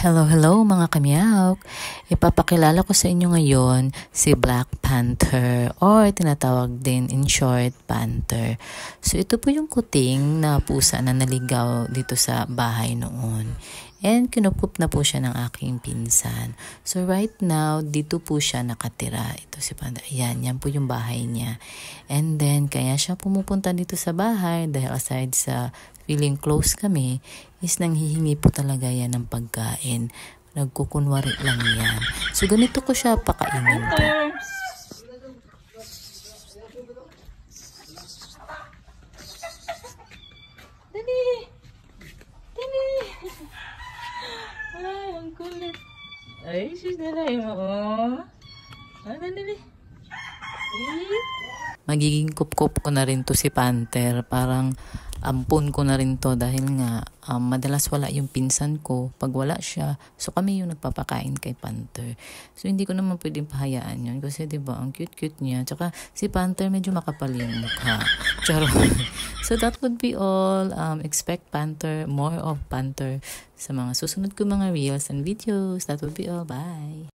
Hello, hello mga kamyaw! Ipapakilala ko sa inyo ngayon si Black Panther or tinatawag din in short, Panther. So ito po yung kuting na pusa na naligaw dito sa bahay noon. And kinukup na po siya ng aking pinsan. So right now, dito po siya nakatira. Ito si Panther. Ayan, yan po yung bahay niya. And then, kaya siya pumupunta dito sa bahay dahil aside sa feeling close kami, is nanghihingi po talaga yan ng pagkain. Nagkukunwari lang yan. So, ganito ko siya pakainin po. Dali! Dali! Ay, ang kulit. Ay, sis, dalay mo, oh. Dali. Magiging kup-kup ko na rin to si Panther. Parang ampun ko na rin to dahil nga madalas wala yung pinsan ko pag wala siya. So kami yung nagpapakain kay Panther. So hindi ko naman pwedeng pahayaan yun kasi diba ang cute-cute niya. Tsaka si Panther medyo makapal yung mukha. Charot. So that would be all. Expect Panther, more of Panther sa mga susunod ko mga reels and videos. That would be all. Bye!